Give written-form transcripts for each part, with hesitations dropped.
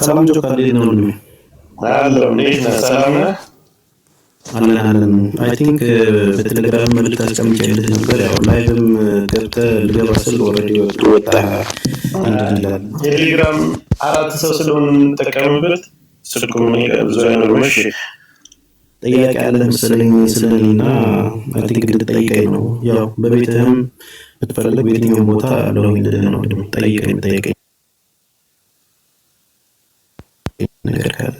ሰላም ጆካር እንዴት ነው ወንድሜ? አለሁ። እንዴት ነህ? ሰላም ነህ? አለን። አይ ቲንክ በቴሌግራም መልዕክት አስቀምጬልህ ነበር። ያው ላይቭም ገብተህ ልገባ ስል ኦልሬዲ ወጣህ እንድንላለን። ቴሌግራም 4 ሰው ስለሆነ እንጠቀምበት ስልኩም ብዙ አይኖርም። እሺ ጥያቄ አለህ መሰለኝ ስለኔና አይ ቲንክ እንድትጠይቀኝ ነው። ያው በቤትህም ብትፈልግ በየትኛውም ቦታ አለሁኝ ልልህ ነው። ጠይቀኝ ነገር ካለ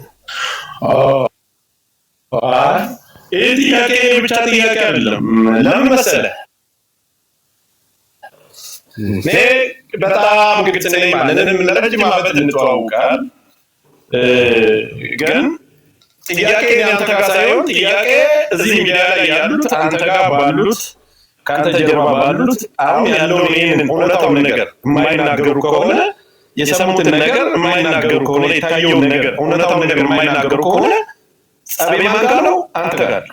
ይህ ጥያቄ ብቻ ጥያቄ አይደለም። ለምን መሰለህ? እኔ በጣም ግልጽ ነኝ። ማንንም ለረጅም ዓመት እንተዋውቃል። ግን ጥያቄ አንተ ጋር ሳይሆን ጥያቄ እዚህ ሚዲያ ላይ ያሉት አንተ ጋር ባሉት ከአንተ ጀርባ ባሉት አሁን ያለውን ይህንን እውነታውን ነገር የማይናገሩ ከሆነ የሰሙትን ነገር የማይናገሩ ከሆነ የታየውን ነገር እውነታውን ነገር የማይናገሩ ከሆነ ጸቤ ማን ጋር ነው? አንተ ጋር።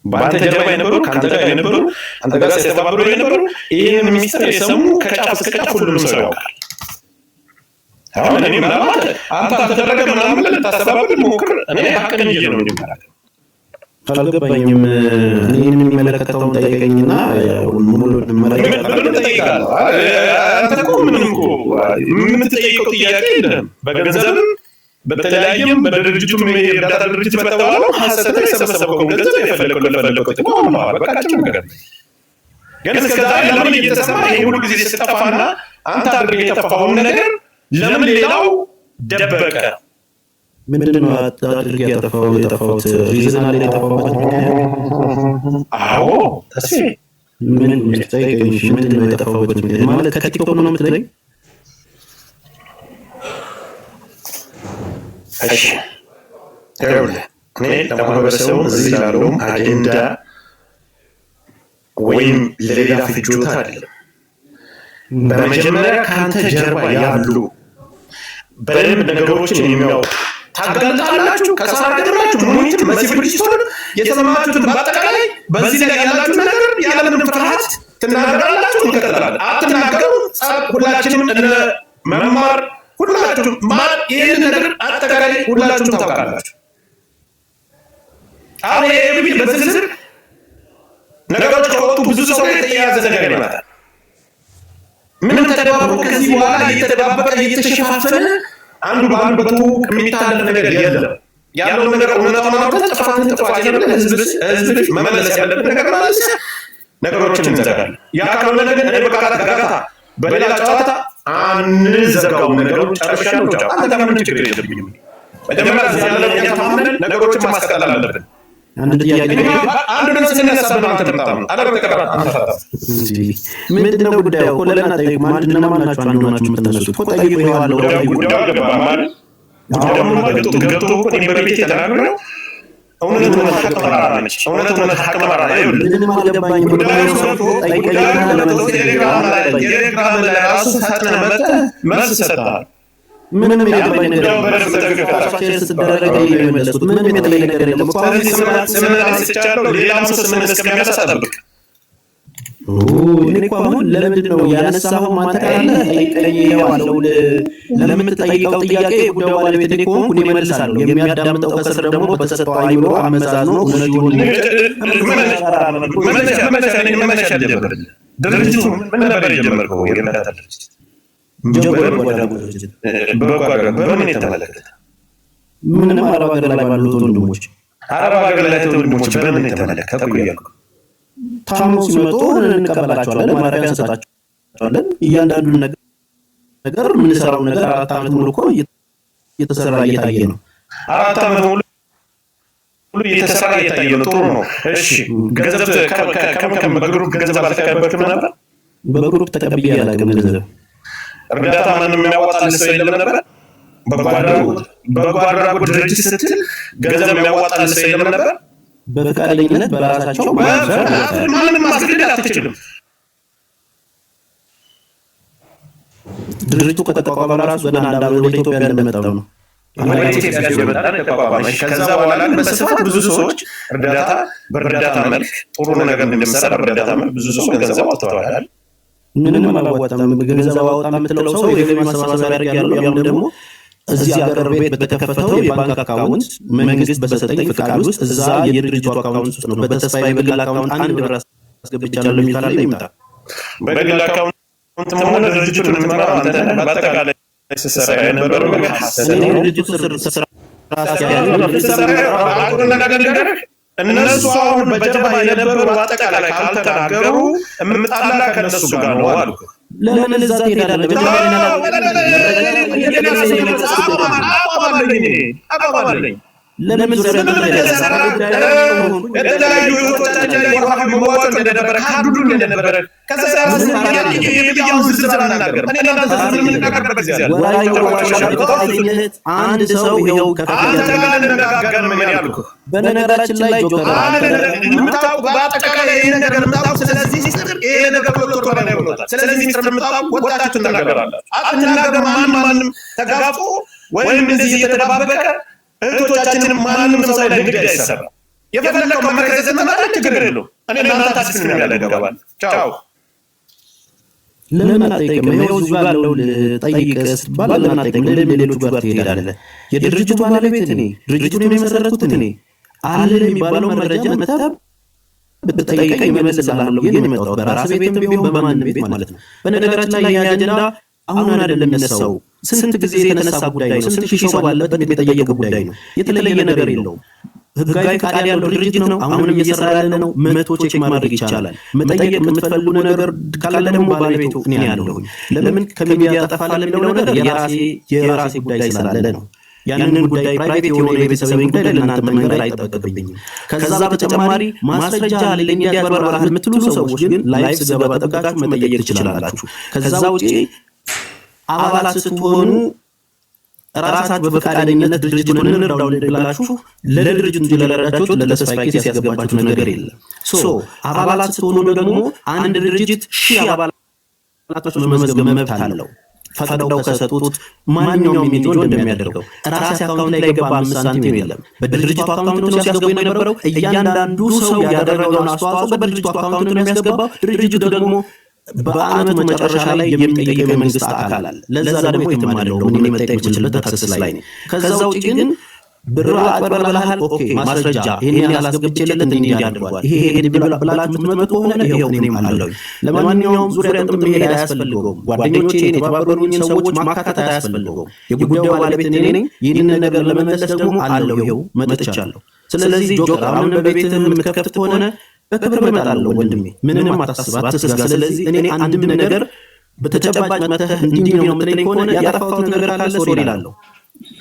በአንተ ጀርባ የነበሩ ከአንተ ጋር የነበሩ አንተ ጋር ሲያስተባብሩ የነበሩ ይህንን ሚስጥር የሰሙ ከጫፍ እስከ ጫፍ ሁሉም ሰው ያውቃል። አሁን እኔ ምናልባት አንተ አልተደረገ ምናምን ልታስተባብል ሞክር። እኔ ሀቅን ይዤ ነው እንዲመራል። አልገባኝም። እኔን የሚመለከተውን ጠይቀኝና ሙሉ ጠይቃለሁ። አንተ እኮ ምንም እኮ የምትጠይቀው ጥያቄ የለህም። በገንዘብም በተለያየም በድርጅቱም የእርዳታ ድርጅት በተባለው ሀሰት የሰበሰበውን ገንዘብ የፈለገው ለፈለገው ጥቅም ሆነዋል። በቃ ጭም ነገር ግን እስከዛሬ ለምን እየተሰማ ይሄ ሁሉ ጊዜ ስጠፋና አንተ አድርገህ የጠፋኸውን ነገር ለምን ሌላው ደበቀ? ምንድን ነው አድርጌ የጠፋሁት? ሪዝን አለ የጠፋሁበት ምክንያት? አዎ ተስፋ ምንድን ነው የጠፋሁበት ምክንያት? ማለት ከቲክቶክ ነው የምትለኝ? እሺ ይኸውልህ፣ እኔ ለማህበረሰቡ እዚህ ላለውም አጀንዳ ወይም ለሌላ ፍጆታ አይደለም። በመጀመሪያ ከአንተ ጀርባ ያሉ በደንብ ነገሮችን የሚያውቁ ታጋልጣላችሁ። ከሳራ ገድላችሁ ሙኒት መሲ ብሪጅስቶን የተሰማችሁትን በአጠቃላይ በዚህ ላይ ያላችሁ ነገር ያለምንም ፍርሃት ትናገራላችሁ። እንቀጥላለን። አትናገሩ። ሁላችንም እነ መማር ሁላችሁም ይህን ነገር አጠቃላይ ሁላችሁም ታውቃላችሁ። አሁን ይህ በዝርዝር ነገሮች ከወጡ ብዙ ሰው የተያያዘ ነገር ይመጣል። ምንም ተደባብቆ ከዚህ በኋላ እየተደባበቀ እየተሸፋፈነ አንዱ በአንዱ በትውውቅ የሚታለፍ ነገር የለም። ያለው ነገር እውነታውን አውጥተህ ጥፋትን ጥፋት የለም ህዝብ መመለስ ያለብን ነገር ማለት ነገሮችን እንዘጋለን። ያ ካልሆነ ነገር እኔ በቃላት ጋጋታ በሌላ ጨዋታ አንዘጋው። ነገሮች ጨርሻለሁ። አንተ ጋር ምንም ችግር የለብኝም። መጀመሪያ እዚህ ያለው እኛ ታምነን ነገሮችን ማስቀጠል አለብን። አንድ ጥያቄ አንድ ድምፅ ስንነሳብን አንተ ተጣም አለበተቀራ አንተ ምንድን ነው ጉዳዩ? እኮ ለምን አጠይቁ? ማንድን ነው ማናችሁ አንዱ ናችሁ የምትነሱት? እኮ ጠይቁ። ይኸዋለሁ ጉዳዩ ገባ ማለት ገብቶ እኮ እኔ በቤቴ ተናግሬው እውነት ሀቅ መራራነች። እውነት ሀቅ መራራ ምንም አልገባኝም። ቴሌግራም ላይ ራሱ ፈጥነህ መጥተህ መልስ ሰጥተሃል። ምንም የገባኝ ነገር ስትደረገ የመለሱት ምንም የተለየ ነገር የለም። ስምን አንስቻለሁ። ሌላም ሰው ስምን እስከሚያነሳ ጠብቅ። እኔ እኮ አሁን ለምንድን ነው ያነሳኸው? አንተ ካለ ጠይቀዋለሁ። ለምትጠይቀው ጥያቄ ጉዳዩ ባለቤት እኔ ከሆንኩ እኔ እመልሳለሁ። የሚያዳምጠው ከስር ደግሞ በተሰጠው አይምሮ አመዛዝኖ እውነት ይሁን መነሻ ድርጅቱ ምን ነበር የጀመርከው? የእርዳታ ድርጅት በምን የተመለከተ? ምንም አረብ ሀገር ላይ ባሉት ወንድሞች በምን የተመለከተ? ታሞ ሲመጡ እንቀበላቸዋለን፣ ማረፊያ እንሰጣቸዋለን። እያንዳንዱን ነገር የምንሰራው ነገር 4 ዓመት ሙሉ እኮ እየተሰራ እየታየ ነው። 4 ዓመት ሙሉ እየተሰራ እየታየ ነው። ጥሩ ነው። እሺ ገንዘብ በግሩፕ ገንዘብ አልተቀበልክም ነበር? በግሩፕ ተቀብዬ አላውቅም ገንዘብ። እርዳታ ማንም የሚያዋጣልህ ሰው የለም ነበር? በጎ አድራጎት ድርጅት ስትል ገንዘብ የሚያዋጣልህ ሰው የለም ነበር? በፈቃደኝነት በራሳቸው ማንም ማስገደድ አትችልም። ድርጅቱ ከተቋቋመ ራሱ ገና አንድ ዓመት ወደ ኢትዮጵያ እንደመጣው ነው። ከዛ በኋላ በስፋት ብዙ ሰዎች በእርዳታ መልክ ጥሩ ነገር እንደሚሰራ በእርዳታ መልክ ብዙ ሰዎች ገንዘብ አውጥተዋል። ምንም አላዋጣም። ገንዘብ አወጣ የምትለው ሰው የገቢ ማሰባሰቢያ ያደርጋሉ። ያም ደግሞ እዚህ ሀገር ቤት በተከፈተው የባንክ አካውንት መንግስት በሰጠኝ ፍቃድ ውስጥ እዛ የድርጅቱ አካውንት ውስጥ ነው። በተስፋዬ በግል አካውንት አንድ ብር አስገብቻለሁ የሚል ካለ ይምጣ። በግል አካውንት ሆነ ድርጅቱን የምትመራው አንተ ነህ። በአጠቃላይ ስትሰራ የነበረው ድርጅቱ ስራ እነሱ አሁን በጀርባ የነበሩ በአጠቃላይ ካልተናገሩ የምጣላ ከነሱ ጋር ነው አልኩ። ለምን እዛ ትሄዳለህ? ለምን የተለያዩ ቶቻችን ላይ ውሃ መዋጮ እንደነበረ ካዱዱ እንደነበረ አንድ ሰው ይኸው በነገራችን ላይ ማንም ተጋፍጦ ወይም እንደዚህ እየተደባበቀ እህቶቻችንም ማንም ሰው ላይ ንግድ አይሰራ። የፈለከው መመከረዘት ማለት ችግር የለውም። እኔ እናንተ አዲስ ነው ያለ ገባል። ቻው ለምን አትጠይቅም? ይኸው እዚህ ባለው ጠይቅስ ባል ለምን አትጠይቅም? ለምን ሌሎቹ ጋር ትሄዳለህ? የድርጅቱ ባለቤት እኔ፣ ድርጅቱን የመሰረትኩት እኔ አለ የሚባለው መረጃ መጣ ብትጠይቀኝ እመልስልሃለሁ። ግን የመጣሁት በራስ ቤትም ቢሆን በማንም ቤት ማለት ነው። በነገራችን ላይ የአጀንዳ አሁን አይደለም የሚነሳው፣ ስንት ጊዜ የተነሳ ጉዳይ ነው። ስንት ሺህ ሰው ባለበት የተጠየቀ ጉዳይ ነው። የተለየ ነገር የለውም። ህጋዊ ፈቃድ ያለው ድርጅት ነው። አሁንም እየሰራ ያለ ነው። 100 ቼክ ማድረግ ይቻላል። መጠየቅ የምትፈልጉ ነገር ካለ ደግሞ ባለቤቱ እኔ ያለሁኝ። ለምን ከሚዲያ ጠፋለህ የሚለው ነገር የራሴ ጉዳይ ስላለ ነው። ያንን ጉዳይ ፕራይቬት የሆነ የቤተሰብ ጉዳይ ለእናንተ መንገር አይጠበቅብኝም። ከዛ በተጨማሪ ማስረጃ አለኝ ያስበራራል የምትሉ ሰዎች ግን ላይፍ ስገባ ጠብቃችሁ መጠየቅ ትችላላችሁ። ከዛ ውጪ አባላት ስትሆኑ ራሳችሁ በፈቃደኝነት ድርጅቱን እንርዳው ብላችሁ ለድርጅቱ እንጂ ለረዳችሁት ለተስፋዬ ኬስ ያስገባችሁ ነገር የለም። አባላት ስትሆኑ ደግሞ አንድ ድርጅት 1000 አባላቶች መመዝገብ መብት አለው። ፈቅደው ከሰጡት ማንኛውም ሚዲያ እንደሚያደርገው ራሴ አካውንት ላይ ገባ 5 ሳንቲም የለም። በድርጅቱ አካውንት ነው ሲያስገቡ የነበረው። እያንዳንዱ ሰው ያደረገውን አስተዋጽኦ በድርጅቱ አካውንት ነው የሚያስገባው። ድርጅቱ ደግሞ በአመቱ መጨረሻ ላይ የሚጠይቀው የመንግስት አካል አለ። ለዛ ደግሞ የተማደለው ምን መጠየቅ ይችላል ታክስ ላይ ነው። ከዛ ውጪ ግን ብር አጥበላል። ኦኬ ማስረጃ ይሄን ያላስገብቼለት እንዴ ያድርጓል። ይሄ ብላችሁ የምትመጡ ሆነ ይሄው እኔም አለኝ። ለማንኛውም ዙሪያ ጥም መሄድ አያስፈልገውም። ጓደኞቼን የተባበሩኝን ሰዎች ማካተት አያስፈልገውም። የጉዳዩ ባለቤት እኔ ነኝ። ይህንን ነገር ለመመለስ ደግሞ አለው ይሄው መጥቻለሁ። ስለዚህ ጆከር አሁን በቤትህ የምትከፍት ከሆነ በክብር እመጣለሁ ወንድሜ፣ ምንም አታስብ፣ አትስጋ። ስለዚህ እኔ አንድም ነገር በተጨባጭ መተህ እንዲህ ነው የምትለኝ ከሆነ ያጠፋሁት ነገር ካለ ሶሪ እላለሁ።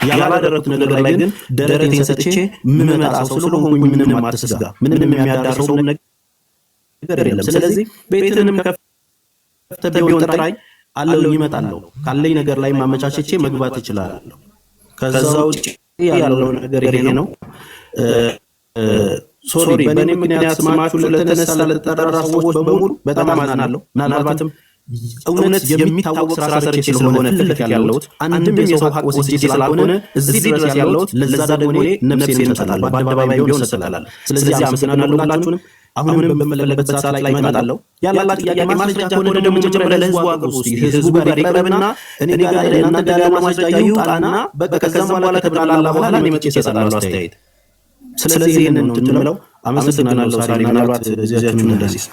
ያላደረኩት ነገር ላይ ግን ደረቴን ሰጥቼ ምመጣ ሰው ስለሆንኩኝ ምንም አትስጋ። ምንም የሚያዳርሰው ነገር የለም። ስለዚህ ቤትንም ከፍተህ ቢሆን ጥራኝ አለው ይመጣለሁ። ካለኝ ነገር ላይ ማመቻቸቼ መግባት እችላለሁ። ከዛ ውጪ ያለው ነገር ይሄ ነው። ሶሪ በእኔ ምክንያት ስማችሁ ለተነሳ ለተጠራ ሰዎች በሙሉ በጣም አዝናለሁ። ምናልባትም እውነት የሚታወቅ ስራ ሰርቼ ስለሆነ ፍልክ ያለሁት አንድም የሰው ሀቅ ወስጄ ስላልሆነ እዚህ ድረስ ያለሁት ለዛ ደግሞ እኔ ነፍሴን እሰጣለሁ፣ በአደባባይ ቢሆን እሰጣለሁ። ስለዚህ አመሰግናለሁ ሁላችሁንም። አሁንም በመፈለግበት ሰዓት ላይ እመጣለሁ። ያላችሁ ጥያቄ ማስረጃ ከሆነ ደግሞ መጀመሪያ ለህዝቡ አቅርቡ። ህዝቡ ጋር ይቅረብና እኔ ጋር እናንተ ጋር ያለው ማስረጃ ይውጣና ከዛም በኋላ ተብላላ በኋላ እኔ መጥቼ እሰጣለሁ አስተያየት። ስለዚህ ይህንን ነው የምለው። አመሰግናለሁ። ሳሪ ምናልባት ጊዜያችሁን እንደዚህ